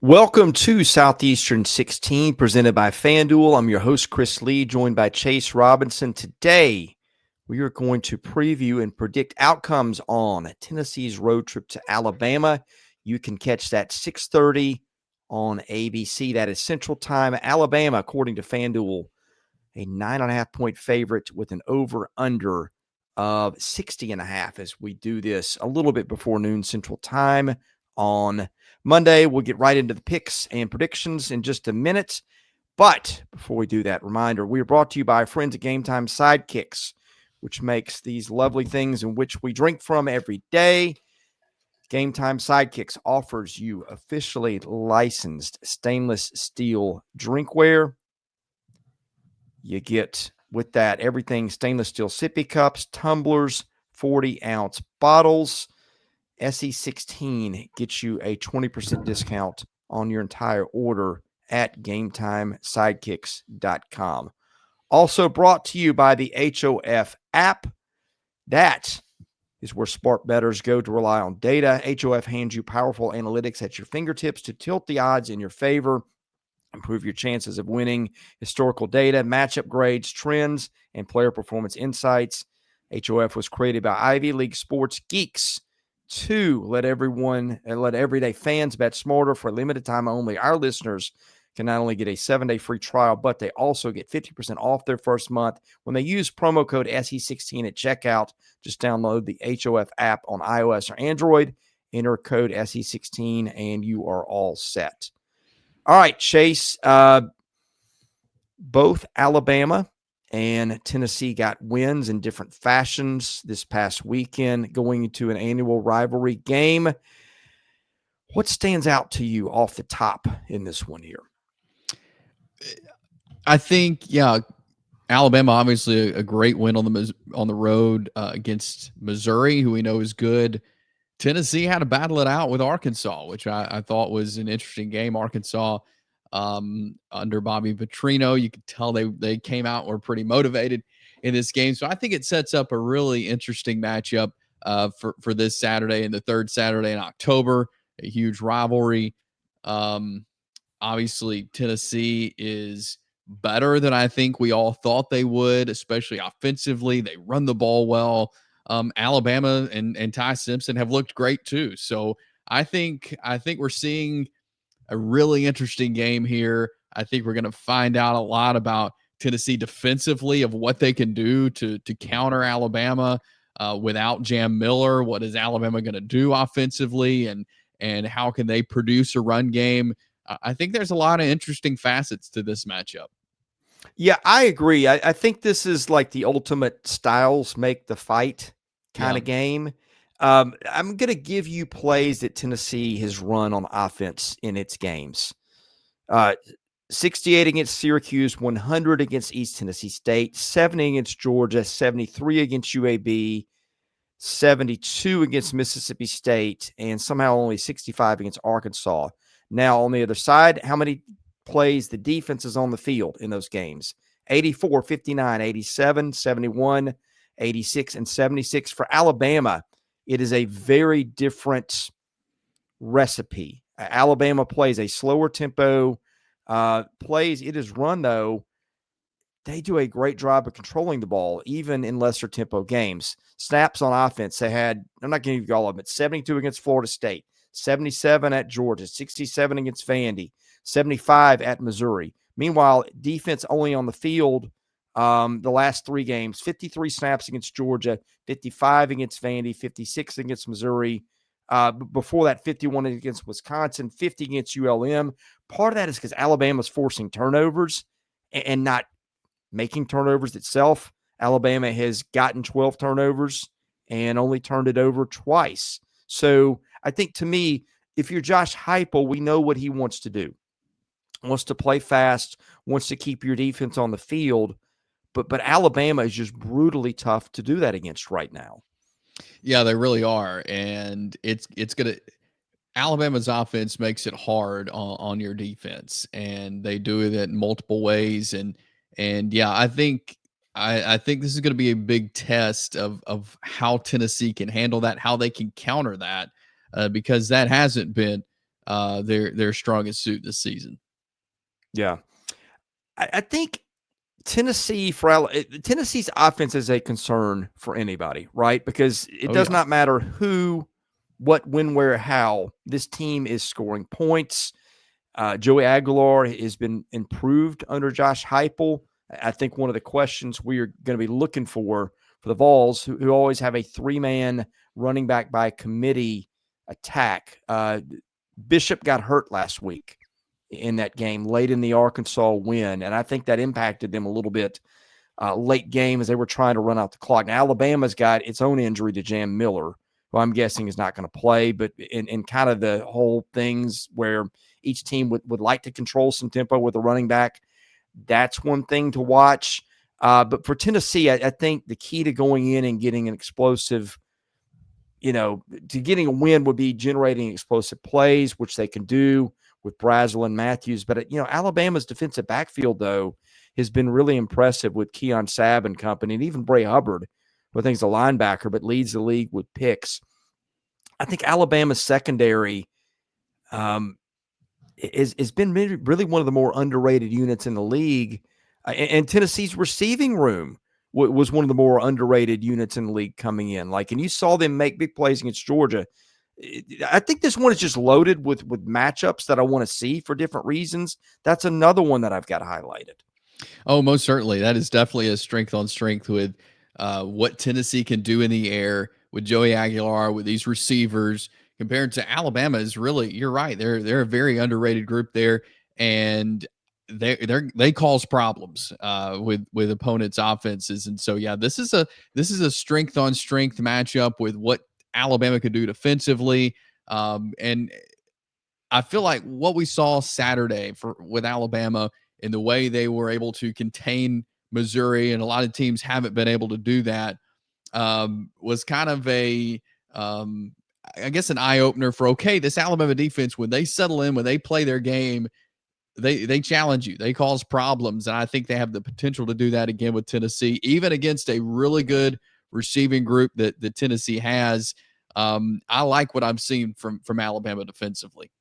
Welcome to Southeastern 16, presented by FanDuel. I'm your host, Chris Lee, joined by Chase Robinson. Today, we are going to preview and predict outcomes on Tennessee's road trip to Alabama. You can catch that 6:30 on ABC. That is Central Time. Alabama, according to FanDuel, a 9.5-point favorite with an over-under of 60.5 as we do this a little bit before noon Central Time on Monday. We'll get right into the picks and predictions in just a minute. But before we do that, reminder, we are brought to you by our friends at Game Time Sidekicks, which makes these lovely things in which we drink from every day. Game Time Sidekicks offers you officially licensed stainless steel drinkware. You get with that everything stainless steel sippy cups, tumblers, 40-ounce bottles. SE16 gets you a 20% discount on your entire order at GameTimeSidekicks.com. Also brought to you by the HOF app. That is where smart bettors go to rely on data. HOF hands you powerful analytics at your fingertips to tilt the odds in your favor, improve your chances of winning. Historical data, matchup grades, trends, and player performance insights. HOF was created by Ivy League sports geeks to let everyday fans bet smarter. For a limited time only, our listeners can not only get a 7-day free trial, but they also get 50% off their first month when they use promo code SE16 at checkout. Just download the HOF app on iOS or Android, enter code SE16, and you are all set. All right, Chase, both Alabama and Tennessee got wins in different fashions this past weekend going into an annual rivalry game. What stands out to you off the top in this one here? I think, Alabama obviously a great win on the road against Missouri, who we know is good. Tennessee had to battle it out with Arkansas, which I thought was an interesting game. Arkansas under Bobby Petrino, you could tell they came out and were pretty motivated in this game. So I think it sets up a really interesting matchup for this Saturday and the third Saturday in October, a huge rivalry. Obviously, Tennessee is better than I think we all thought they would, especially offensively. They run the ball well. Alabama and Ty Simpson have looked great too. So I think we're seeing a really interesting game here. I think we're going to find out a lot about Tennessee defensively, of what they can do to counter Alabama without Jam Miller. What is Alabama going to do offensively, and how can they produce a run game? I think there's a lot of interesting facets to this matchup. Yeah, I agree. I think this is like the ultimate styles make the fight kind of game. I'm going to give you plays that Tennessee has run on offense in its games. 68 against Syracuse, 100 against East Tennessee State, 70 against Georgia, 73 against UAB, 72 against Mississippi State, and somehow only 65 against Arkansas. Now, on the other side, how many plays the defense is on the field in those games? 84, 59, 87, 71, 86, and 76. For Alabama, it is a very different recipe. Alabama plays a slower tempo, plays. It is run, though. They do a great job of controlling the ball, even in lesser tempo games. Snaps on offense, they had, I'm not going to give you all of them, but 72 against Florida State, 77 at Georgia, 67 against Vandy, 75 at Missouri. Meanwhile, defense only on the field the last three games, 53 snaps against Georgia, 55 against Vandy, 56 against Missouri. Before that, 51 against Wisconsin, 50 against ULM. Part of that is because Alabama's forcing turnovers and not making turnovers itself. Alabama has gotten 12 turnovers and only turned it over twice. So I think, to me, if you're Josh Heupel, we know what he wants to do. Wants to play fast, wants to keep your defense on the field. But Alabama is just brutally tough to do that against right now. Yeah, they really are. And it's going to – Alabama's offense makes it hard on your defense, and they do it in multiple ways. And yeah, I think this is going to be a big test of how Tennessee can handle that, how they can counter that, because that hasn't been their strongest suit this season. Yeah. I think Tennessee's offense is a concern for anybody, right? Because it Oh does yeah. not matter who, what, when, where, how. This team is scoring points. Joey Aguilar has been improved under Josh Heupel. I think one of the questions we are going to be looking for the Vols, who always have a three-man running back by committee attack. Bishop got hurt last week in that game late in the Arkansas win, and I think that impacted them a little bit late game as they were trying to run out the clock. Now, Alabama's got its own injury to Jam Miller, who I'm guessing is not going to play, but in kind of the whole things where each team would like to control some tempo with a running back, that's one thing to watch. But for Tennessee, I think the key to going in and getting an explosive, to getting a win would be generating explosive plays, which they can do with Brazzell and Matthews. But, Alabama's defensive backfield, though, has been really impressive with Keon Sabb and company, and even Bray Hubbard, who I think is a linebacker, but leads the league with picks. I think Alabama's secondary has been really one of the more underrated units in the league. And Tennessee's receiving room was one of the more underrated units in the league coming in. And you saw them make big plays against Georgia. I think this one is just loaded with matchups that I want to see for different reasons. That's another one that I've got highlighted. Oh, most certainly. That is definitely a strength on strength with what Tennessee can do in the air with Joey Aguilar, with these receivers, compared to Alabama is really, you're right. They're a very underrated group there. And they cause problems with opponents' offenses. And so yeah, this is a strength on strength matchup with what Alabama could do defensively. And I feel like what we saw Saturday with Alabama and the way they were able to contain Missouri, and a lot of teams haven't been able to do that, was kind of I guess, an eye opener for, okay, this Alabama defense, when they settle in, when they play their game, they challenge you, they cause problems, and I think they have the potential to do that again with Tennessee, even against a really good receiving group that Tennessee has. I like what I'm seeing from Alabama defensively.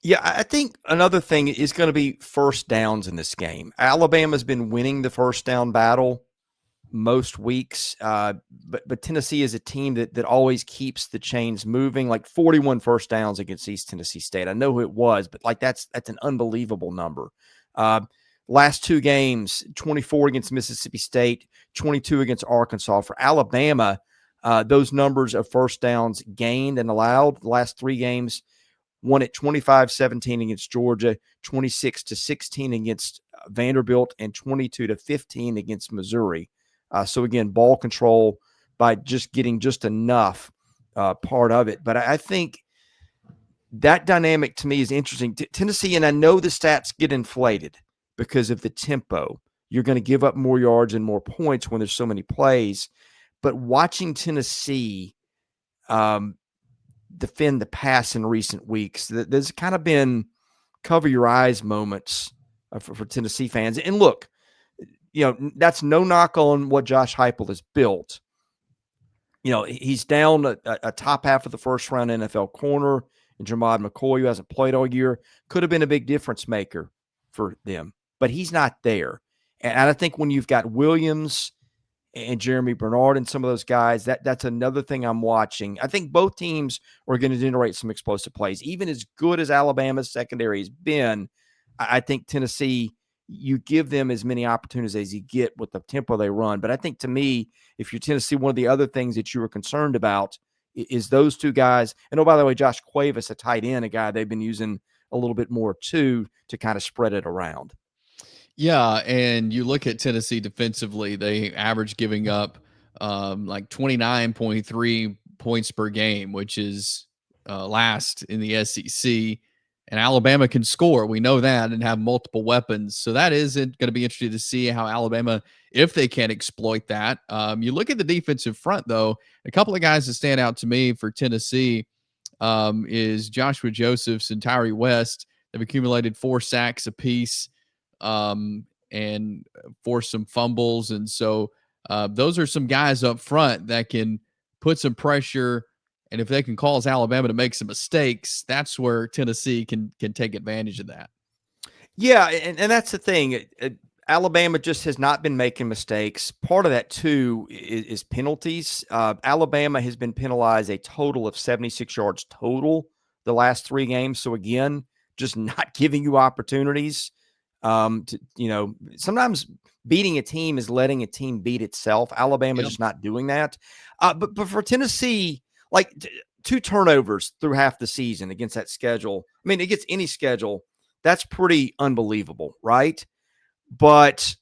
Yeah, I think another thing is going to be first downs in this game. Alabama's been winning the first down battle most weeks, but Tennessee is a team that always keeps the chains moving. Like 41 first downs against East Tennessee State. I know who it was, but that's an unbelievable number. Last two games, 24 against Mississippi State, 22 against Arkansas. For Alabama, those numbers of first downs gained and allowed the last three games. Won at 25-17 against Georgia, 26-16 against Vanderbilt, and 22-15 against Missouri. So again, ball control by just getting just enough part of it. But I think that dynamic to me is interesting. Tennessee, and I know the stats get inflated because of the tempo. You're going to give up more yards and more points when there's so many plays. But watching Tennessee defend the pass in recent weeks, there's kind of been cover your eyes moments for Tennessee fans. And look, that's no knock on what Josh Heupel has built. He's down a top half of the first round NFL corner in Jermod McCoy, who hasn't played all year. Could have been a big difference maker for them, but he's not there. And I think when you've got Williams and Germie Bernard and some of those guys, that's another thing I'm watching. I think both teams are going to generate some explosive plays. Even as good as Alabama's secondary has been, I think Tennessee, you give them as many opportunities as you get with the tempo they run. But I think, to me, if you're Tennessee, one of the other things that you were concerned about is those two guys. And, oh, by the way, Josh Cuevas, a tight end, a guy they've been using a little bit more too, to kind of spread it around. Yeah, and you look at Tennessee defensively, they average giving up like 29.3 points per game, which is last in the SEC. And Alabama can score. We know that, and have multiple weapons. So that is going to be interesting to see how Alabama, if they can exploit that. You look at the defensive front, though, a couple of guys that stand out to me for Tennessee is Joshua Josephs and Tyree West. They've accumulated 4 sacks apiece and forced some fumbles. And so those are some guys up front that can put some pressure And if they can cause Alabama to make some mistakes, that's where Tennessee can take advantage of that. Yeah, and that's the thing. Alabama just has not been making mistakes. Part of that, too, is penalties. Alabama has been penalized a total of 76 yards total the last 3 games. So, again, just not giving you opportunities. Sometimes beating a team is letting a team beat itself. Alabama just not doing that. But for Tennessee, like 2 turnovers through half the season against that schedule. I mean, against any schedule, that's pretty unbelievable, right? But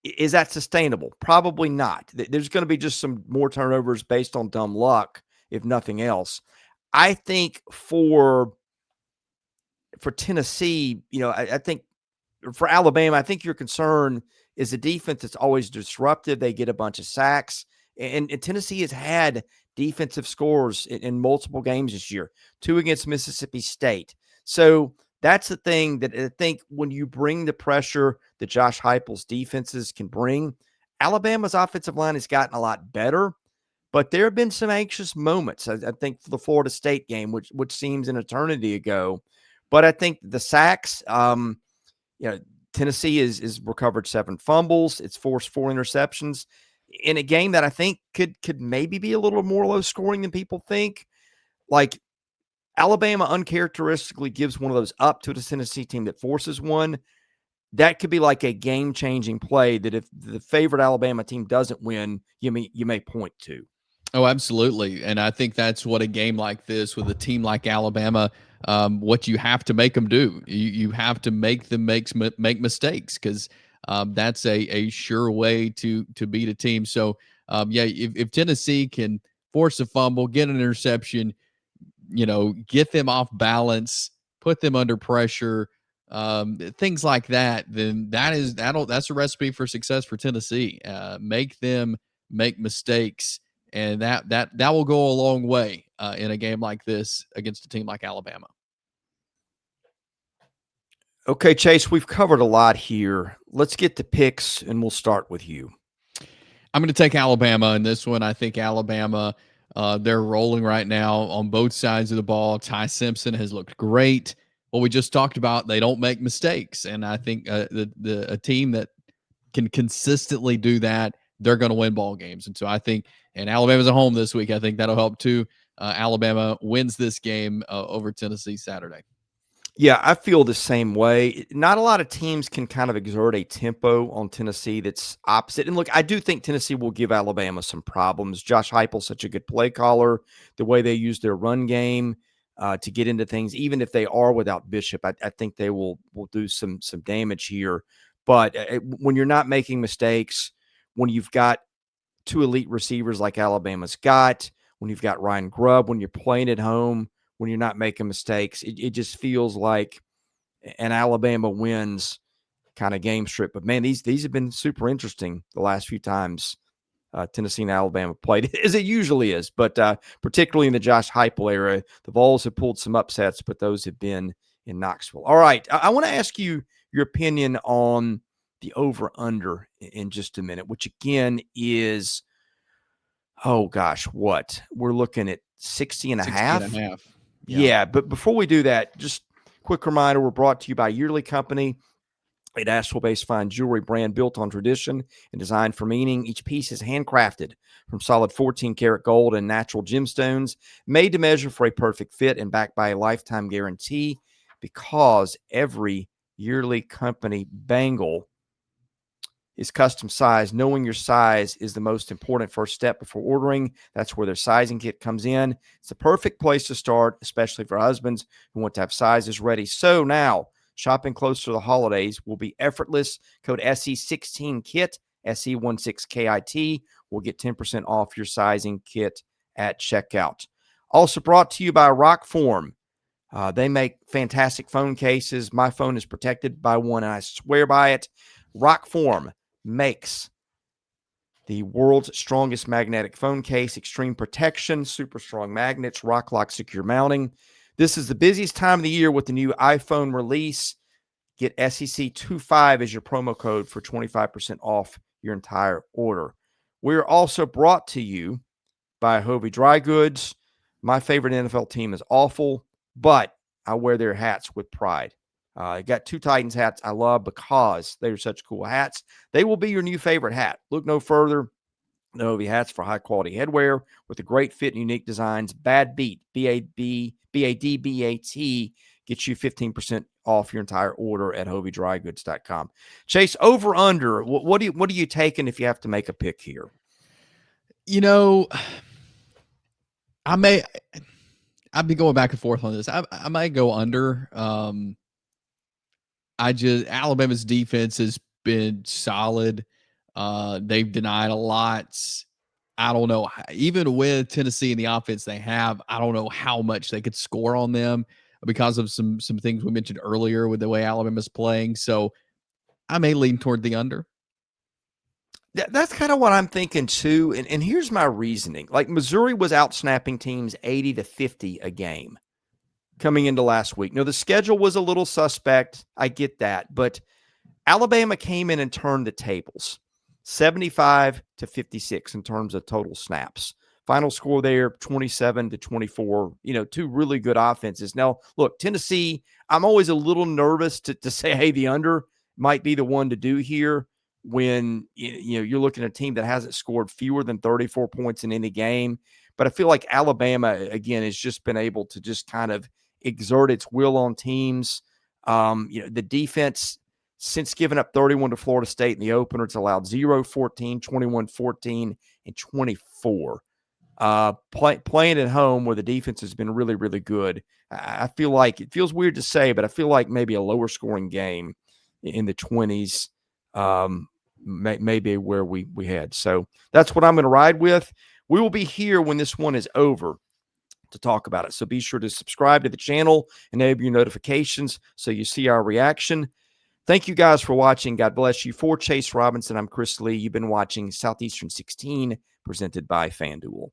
is that sustainable? Probably not. There's going to be just some more turnovers based on dumb luck, if nothing else. I think for Tennessee, I think for Alabama, I think your concern is the defense that's always disruptive. They get a bunch of sacks. And Tennessee has had defensive scores in multiple games this year, 2 against Mississippi State. So that's the thing that I think when you bring the pressure that Josh Heupel's defenses can bring, Alabama's offensive line has gotten a lot better. But there have been some anxious moments, I think, for the Florida State game, which seems an eternity ago. But I think the sacks, Tennessee is recovered 7 fumbles. It's forced 4 interceptions in a game that I think could maybe be a little more low scoring than people think. Like Alabama uncharacteristically gives one of those up to the Tennessee team that forces one. That could be like a game-changing play that if the favorite Alabama team doesn't win, you may point to. Oh, absolutely. And I think that's what a game like this with a team like Alabama, what you have to make them do. You have to make them make mistakes because that's a sure way to beat a team. So, if Tennessee can force a fumble, get an interception, get them off balance, put them under pressure, things like that, then that's a recipe for success for Tennessee. Make them make mistakes, and that will go a long way in a game like this against a team like Alabama. Okay, Chase, we've covered a lot here. Let's get to picks, and we'll start with you. I'm going to take Alabama in this one. I think Alabama, they're rolling right now on both sides of the ball. Ty Simpson has looked great. What we just talked about, they don't make mistakes, and I think a team that can consistently do that, they're going to win ball games. And so I think, and Alabama's at home this week, I think that'll help too. Alabama wins this game over Tennessee Saturday. Yeah, I feel the same way. Not a lot of teams can kind of exert a tempo on Tennessee that's opposite. And look, I do think Tennessee will give Alabama some problems. Josh Heupel's such a good play caller. The way they use their run game to get into things, even if they are without Bishop, I think they will do some damage here. But when you're not making mistakes, when you've got 2 elite receivers like Alabama's got, when you've got Ryan Grubb, when you're playing at home, when you're not making mistakes, it just feels like an Alabama wins kind of game strip. But man, these have been super interesting the last few times Tennessee and Alabama played, as it usually is. But particularly in the Josh Heupel era, the Vols have pulled some upsets, but those have been in Knoxville. All right, I want to ask you your opinion on the over-under in just a minute, which again is, oh gosh, what? We're looking at 60 and a half. Yeah, but before we do that, just quick reminder, we're brought to you by Yearly Company, a Nashville-based fine jewelry brand built on tradition and designed for meaning. Each piece is handcrafted from solid 14-karat gold and natural gemstones, made to measure for a perfect fit and backed by a lifetime guarantee, because every Yearly Company bangle is custom sized. Knowing your size is the most important first step before ordering. That's where their sizing kit comes in. It's the perfect place to start, especially for husbands who want to have sizes ready. So now, shopping close to the holidays will be effortless. Code SE16KIT, SE16KIT, will get 10% off your sizing kit at checkout. Also brought to you by Rockform. They make fantastic phone cases. My phone is protected by one, and I swear by it. Rockform makes the world's strongest magnetic phone case, extreme protection, super strong magnets, rock lock secure mounting. This is the busiest time of the year with the new iPhone release. Get SEC25 as your promo code for 25% off your entire order. We're also brought to you by Hovey Dry Goods. My favorite NFL team is awful, but I wear their hats with pride. I got 2 Titans hats I love because they're such cool hats. They will be your new favorite hat. Look no further. The Hovey hats for high-quality headwear with a great fit and unique designs. Bad Beat, B-A-D-B-A-T, gets you 15% off your entire order at hoveydrygoods.com. Chase, over under, what are you taking if you have to make a pick here? I've been going back and forth on this. I might go under. Alabama's defense has been solid. They've denied a lot. I don't know. Even with Tennessee and the offense they have, I don't know how much they could score on them because of some things we mentioned earlier with the way Alabama's playing. So I may lean toward the under. That's kind of what I'm thinking too. And here's my reasoning. Like Missouri was out snapping teams 80-50 a game coming into last week. Now, the schedule was a little suspect. I get that. But Alabama came in and turned the tables 75-56 in terms of total snaps. Final score there, 27-24, 2 really good offenses. Now, look, Tennessee, I'm always a little nervous to say, hey, the under might be the one to do here when you're looking at a team that hasn't scored fewer than 34 points in any game. But I feel like Alabama, again, has just been able to just kind of exert its will on teams. The defense, since giving up 31 to Florida State in the opener, it's allowed 0-14, 21-14, and 24. Playing at home where the defense has been really, really good. I feel like, it feels weird to say, but I feel like maybe a lower scoring game in the 20s may be where we had. So that's what I'm going to ride with. We will be here when this one is over to talk about it. So be sure to subscribe to the channel, enable your notifications so you see our reaction. Thank you guys for watching. God bless you. For Chase Robinson, I'm Chris Lee. You've been watching Southeastern 16 presented by FanDuel.